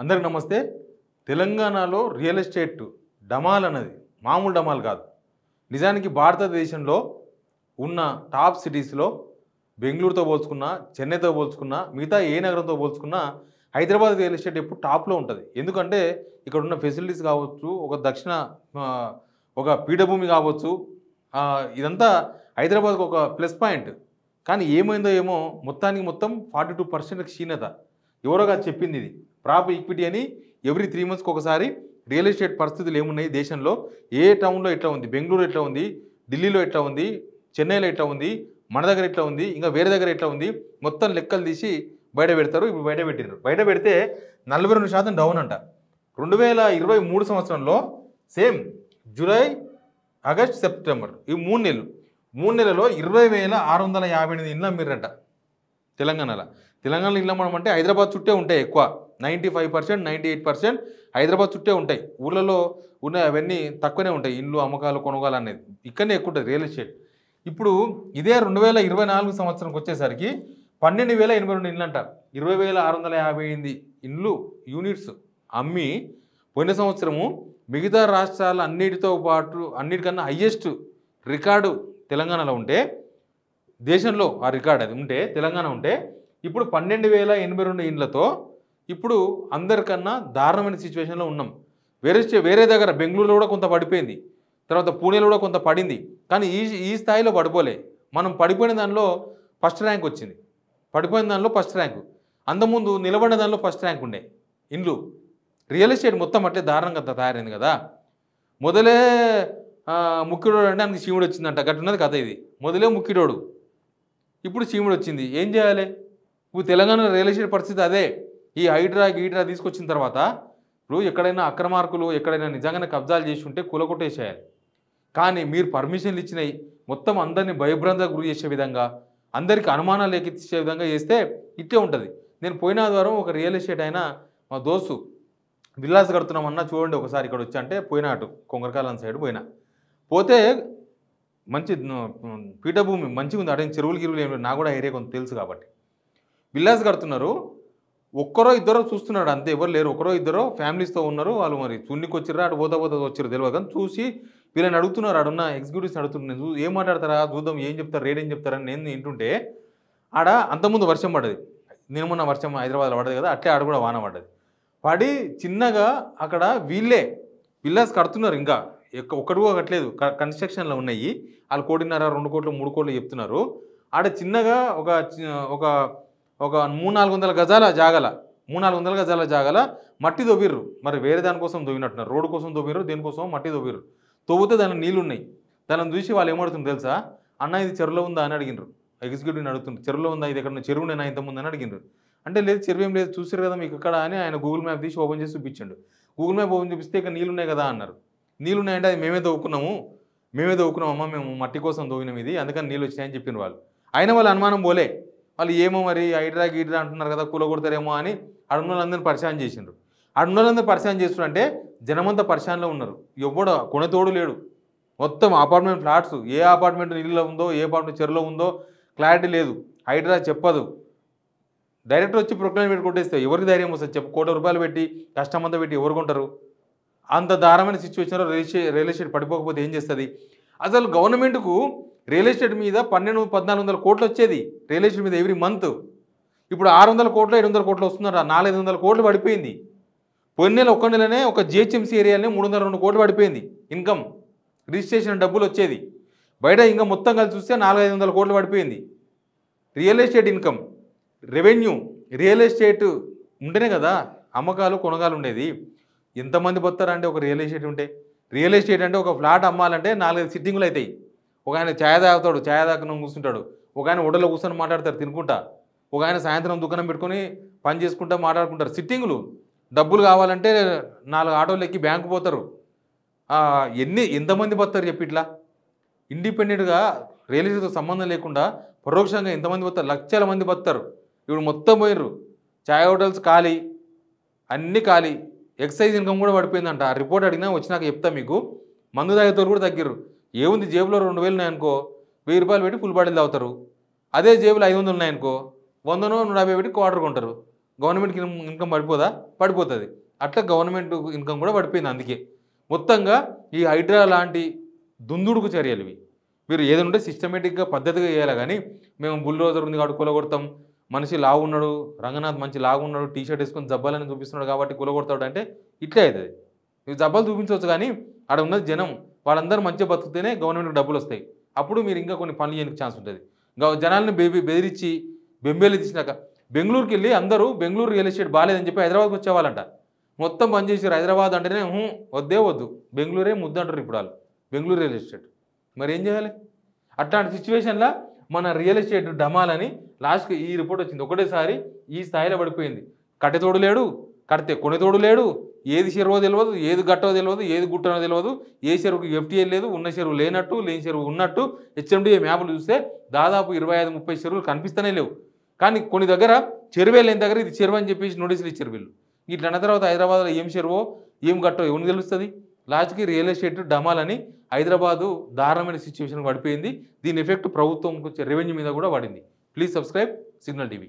అందరికి నమస్తే. తెలంగాణలో రియల్ ఎస్టేట్ డమాల్ అన్నది మామూలు డమాల్ కాదు. నిజానికి భారతదేశంలో ఉన్న టాప్ సిటీస్లో బెంగళూరుతో పోల్చుకున్నా, చెన్నైతో పోల్చుకున్నా, మిగతా ఏ నగరంతో పోల్చుకున్నా హైదరాబాద్ రియల్ ఎస్టేట్ ఎప్పుడు టాప్లో ఉంటుంది. ఎందుకంటే ఇక్కడ ఉన్న ఫెసిలిటీస్ కావచ్చు, ఒక పీఠభూమి కావచ్చు, ఇదంతా హైదరాబాద్కు ఒక ప్లస్ పాయింట్. కానీ ఏమైందో ఏమో మొత్తానికి మొత్తం 42% క్షీణత. ఎవరోగా చెప్పింది ఇది ప్రాప్ ఈక్విటీ అని. ఎవ్రీ 3 monthsకి ఒకసారి రియల్ ఎస్టేట్ పరిస్థితులు ఏమున్నాయి దేశంలో, ఏ టౌన్లో ఎట్లా ఉంది, బెంగళూరు ఎట్లా ఉంది, ఢిల్లీలో ఎట్లా ఉంది, చెన్నైలో ఎట్లా ఉంది, మన దగ్గర ఎట్లా ఉంది, ఇంకా వేరే దగ్గర ఎట్లా ఉంది, మొత్తం లెక్కలు తీసి బయట పెడతారు. ఇప్పుడు బయట పెట్టారు. బయట పెడితే 42% డౌన్ అంట. 2023 సంవత్సరంలో సేమ్ జూలై, ఆగస్ట్, సెప్టెంబర్ ఈ 3 నెలల్లో 20,658 ఇళ్ళు అమ్మిర్రంట తెలంగాణలో. ఇళ్ళు అమ్మడం అంటే హైదరాబాద్ చుట్టే ఉంటాయి ఎక్కువ. 95%, 98% హైదరాబాద్ చుట్టే ఉంటాయి. ఊళ్ళలో ఉన్న అవన్నీ తక్కువనే ఉంటాయి. ఇల్లు అమ్మకాలు కొనుగోలు అనేది ఇక్కడనే ఎక్కువ ఉంటుంది రియల్ ఎస్టేట్. ఇప్పుడు ఇదే 2024 సంవత్సరంకి వచ్చేసరికి 12,082 ఇళ్ళు అంట. 20,658 ఇండ్లు యూనిట్స్ అమ్మి పోయిన సంవత్సరము మిగతా రాష్ట్రాల అన్నిటికన్నా హయ్యెస్ట్ రికార్డు తెలంగాణలో ఉంటే, దేశంలో ఆ రికార్డు అది ఉంటే తెలంగాణ ఉంటే, ఇప్పుడు 12,082 ఇండ్లతో ఇప్పుడు అందరికన్నా దారుణమైన సిచ్యువేషన్లో ఉన్నాం. వేరే దగ్గర బెంగళూరులో కూడా కొంత పడిపోయింది, తర్వాత పూణేలో కూడా కొంత పడింది. కానీ ఈ స్థాయిలో పడిపోలే. మనం పడిపోయిన దానిలో ఫస్ట్ ర్యాంక్ వచ్చింది. పడిపోయిన దానిలో ఫస్ట్ ర్యాంకు. అంతకుముందు నిలబడిన దానిలో ఫస్ట్ ర్యాంక్ ఉండే ఇండ్లు. రియల్ ఎస్టేట్ మొత్తం అట్లే దారుణంగా తయారైంది కదా. మొదలే ముక్కిడోడు అంటే ఆయనకి శివుడు వచ్చిందంట. గట్టున్నది కథ ఇది. మొదలే ముక్కిడోడు, ఇప్పుడు శివుడు వచ్చింది. ఏం చేయాలి? ఇప్పుడు తెలంగాణ రియల్ ఎస్టేట్ పరిస్థితి అదే. ఈ హైడ్రా తీసుకొచ్చిన తర్వాత ఇప్పుడు ఎక్కడైనా అక్రమార్కులు ఎక్కడైనా నిజంగానే కబ్జాలు చేసి ఉంటే కూలగొట్టేసేయాలి. కానీ మీరు పర్మిషన్లు ఇచ్చినాయి మొత్తం అందరినీ భయభ్రాంతకు గురి చేసే విధంగా, అందరికీ అనుమానాలు ఎక్కించే విధంగా చేస్తే ఇట్టే ఉంటుంది. నేను పోయిన ఆదివారం ఒక రియల్ ఎస్టేట్ అయినా మా దోస్తు విల్లాస్ కడుతున్నామన్నా చూడండి ఒకసారి ఇక్కడ వచ్చి అంటే పోయినా, అటు కొంగరకాలం సైడ్ పోతే మంచి పీఠభూమి మంచిగా ఉంది. అటు చెరువులు గిరువులు ఏమి నాకు కూడా ఏరియా కొంత తెలుసు కాబట్టి విల్లాస్ కడుతున్నారు. ఒక్కరో ఇద్దరో చూస్తున్నాడు అంతే, ఎవరు లేరు. ఒకరో ఇద్దరో ఫ్యామిలీస్తో ఉన్నారు. వాళ్ళు మరి చున్నికి వచ్చిర్రా అటు పోతా వచ్చారు తెలియదు. కానీ చూసి వీళ్ళని అడుగుతున్నారు, అడున్న ఎగ్జిక్యూటివ్స్ని అడుగుతున్నాను, ఏం మాట్లాడతారా చూద్దాం, ఏం చెప్తారు, రేట్ ఏం చెప్తారని నేను వింటుంటే ఆడ అంతకుముందు వర్షం పడ్డది. నేను మొన్న వర్షం హైదరాబాద్లో పడ్డది కదా, అట్లే ఆడ కూడా వాన పడ్డది. పడి చిన్నగా అక్కడ వీళ్ళే విల్లాస్ కడుతున్నారు. ఇంకా ఒక్కడు కట్టలేదు, కన్స్ట్రక్షన్లో ఉన్నాయి. వాళ్ళు 1.5, 2 కోట్లు, 3 కోట్లు చెప్తున్నారు. ఆడ చిన్నగా ఒక 300-400 గజాల జాగల 300-400 గజాల జాగల మట్టి దొవ్విర్రు. మరి వేరే దానికోసం దొవ్వినట్టున్నారు, రోడ్డు కోసం దొవ్విర్రు, దేనికోసం మట్టి దొవ్విర్రు. తవ్వుతే దాని నీళ్ళు ఉన్నాయి. దాన్ని చూసి వాళ్ళు ఏమడుతుంది తెలుసా, అన్న ఇది చెరువులో ఉందా అని అడిగినారు. ఎగ్జిక్యూటివ్ని అడుగుతుంది, చెరువులో ఉందా, ఇది ఎక్కడ చెరువునేనా ఇంతకుముందు అని అడిగినారు. అంటే లేదు చెరువు ఏం లేదు, చూసారు కదా మీకు ఇక్కడ అని ఆయన గూగుల్ మ్యాప్ తీసి ఓపెన్ చేసి చూపించండు. గూగుల్ మ్యాప్ ఓపెన్ చూపిస్తే ఇక్కడ నీళ్ళు ఉన్నాయి కదా అన్నారు. నీళ్ళు ఉన్నాయంటే అది మేమే తవ్వుకున్నామమ్మా, మేము మట్టి కోసం తవ్వినాం ఇది, అందుకని నీళ్ళు వచ్చినాయని చెప్పిన వాళ్ళు. అయినా వాళ్ళు అనుమానం పోలే. వాళ్ళు ఏమో మరి హైడ్రా అంటున్నారు కదా, కూలగొడతారేమో అని అడుగునందరినీ పరిశాన్ చేసిండ్రు. అడుగునందరూ పరిశాన్ చేస్తుంటే జనమంతా పరిశాన్లో ఉన్నారు. ఎవడో కొనతోడు లేడు. మొత్తం అపార్ట్మెంట్ ఫ్లాట్స్, ఏ అపార్ట్మెంట్ నీళ్ళలో ఉందో, ఏ అపార్ట్మెంట్ చెరువులో ఉందో క్లారిటీ లేదు. హైడ్రా చెప్పదు. డైరెక్ట్ వచ్చి ప్రొక్లైన్ పెట్టి కొట్టేస్తే ఎవరికి ధైర్యం వస్తుంది చెప్పు? ₹1 కోట్లు పెట్టి కష్టమంతా పెట్టి ఎవరు కొంటారు? అంత దారుణమైన సిచ్యువేషన్లో రియల్ ఎస్టేట్ పడిపోకపోతే ఏం చేస్తుంది? అసలు గవర్నమెంట్కు రియల్ ఎస్టేట్ మీద 1,400 కోట్లు వచ్చేది రియల్ ఎస్టేట్ మీద ఎవ్రీ మంత్. ఇప్పుడు 600 కోట్లు 700 కోట్లు వస్తున్నారు. 400-500 కోట్లు పడిపోయింది. పోయిన నెల ఒక్క నెలనే ఒక జిహెచ్ఎంసీ ఏరియాలోనే 302 కోట్లు పడిపోయింది ఇన్కమ్. రిజిస్ట్రేషన్ డబ్బులు వచ్చేది. బయట ఇంకా మొత్తం కలిసి చూస్తే 400-500 కోట్లు పడిపోయింది real estate income. Revenue real estate ఉంటేనే కదా అమ్మకాలు కొనగాలు ఉండేది. ఎంతమంది పోతారంటే ఒక రియల్ ఎస్టేట్ ఉంటే? రియల్ ఎస్టేట్ అంటే ఒక ఫ్లాట్ అమ్మాలంటే 4-5 సిట్టింగులు అవుతాయి. ఒక ఆయన ఛాయ్ తాగుతాడు, ఛాయ్ తాగకుండా కూర్చుంటాడు. ఒక ఆయన హోటల్లో కూర్చొని మాట్లాడతారు తినుకుంటా. ఒక ఆయన సాయంత్రం దుకాణం పెట్టుకొని పని చేసుకుంటా మాట్లాడుకుంటారు. సిట్టింగులు. డబ్బులు కావాలంటే 4 ఆటోలు ఎక్కి బ్యాంకు పోతారు. ఎంతమంది పోతారు చెప్పి ఇట్లా? ఇండిపెండెంట్గా రియల్ ఎస్టేట్తో సంబంధం లేకుండా పరోక్షంగా ఎంతమంది పోతారు? లక్షల మంది పోతారు. ఇప్పుడు మొత్తం పోయినరు. ఛాయ్ హోటల్స్ ఖాళీ, అన్నీ ఖాళీ. ఎక్సైజ్ ఇన్కమ్ కూడా పడిపోయిందంట. ఆ రిపోర్ట్ అడిగినా వచ్చినాక చెప్తా మీకు. మందు తాగేతోళ్ళు కూడా తగ్గిర్రు. ఏముంది జేబులో 2,000 ఉన్నాయనుకో, ₹1000 పెట్టి ఫుల్ బాటిల్ తాగుతారు. అదే జేబులో 500 ఉన్నాయనుకో, 100-150 పెట్టి క్వార్టర్ కొంటారు. గవర్నమెంట్కి ఇన్కమ్ పడిపోదా? పడిపోతుంది. అట్లా గవర్నమెంట్ ఇన్కమ్ కూడా పడిపోయింది. అందుకే మొత్తంగా ఈ హైడ్రా లాంటి దుందుడుకు చర్యలు ఇవి. మీరు ఏదైనా ఉంటే సిస్టమేటిక్గా పద్ధతిగా చేయాలి. కానీ మేము బుల్డోజర్ ఉంది కాబట్టి కూలగొడతాం, మనిషి లావు ఉన్నాడు, రంగనాథ్ మంచి లావు ఉన్నాడు, టీ షర్ట్ వేసుకొని జబ్బాలని చూపిస్తున్నాడు కాబట్టి కూలగొడతాడు అంటే ఇట్లే అవుతుంది. ఇవి జబ్బాలు చూపించవచ్చు కానీ ఆడ ఉన్నది జనం, వాళ్ళందరూ మంచిగా బతుకుతేనే గవర్నమెంట్కి డబ్బులు వస్తాయి. అప్పుడు మీరు ఇంకా కొన్ని పనులు చేయడానికి ఛాన్స్ ఉంటుంది. జనాల్ని బెదిరించి బెంబేలు తీసినాక బెంగళూరుకి వెళ్ళి అందరూ బెంగళూరు రియల్ ఎస్టేట్ బాగాలేదని చెప్పి హైదరాబాద్కి వచ్చేవాళ్ళంట. మొత్తం బంద్ చేసారు. హైదరాబాద్ అంటేనే వద్దే వద్దు, బెంగళూరే ముద్దు అంటారు ఇప్పుడు వాళ్ళు, బెంగళూరు రియల్ ఎస్టేట్. మరి ఏం చేయాలి? అట్లాంటి సిచ్యువేషన్లో మన రియల్ ఎస్టేట్ డమాలని లాస్ట్కి ఈ రిపోర్ట్ వచ్చింది. ఒకటేసారి ఈ స్థాయిలో పడిపోయింది. కట్టెతోడు లేడు, కడితే కొనేతోడు లేడు, ఏది చెరువో తెలియదు, ఏది గట్టో తెలియదు, ఏది గుట్టనో తెలియదు, ఏ చెరువుకి ఎఫ్టీఏ లేదు, ఉన్న చెరువు లేనట్టు, లేని చెరువు ఉన్నట్టు. హెచ్ఎండిఏ మ్యాప్లు చూస్తే దాదాపు 25-30 చెరువులు కనిపిస్తూనే లేవు. కానీ కొన్ని దగ్గర చెరువే లేని దగ్గర ఇది చెరువు అని చెప్పేసి నోటీసులు ఇచ్చారు వీళ్ళు. ఇట్లా అన్న తర్వాత హైదరాబాద్లో ఏం చెరువో ఏం గట్టో ఎవరికి తెలుస్తుంది? లాస్ట్కి రియల్ ఎస్టేట్ డమాలని హైదరాబాదు దారుణమైన సిచ్యువేషన్ పడిపోయింది. దీని ఎఫెక్ట్ ప్రభుత్వం రెవెన్యూ మీద కూడా పడింది. Please subscribe signal TV.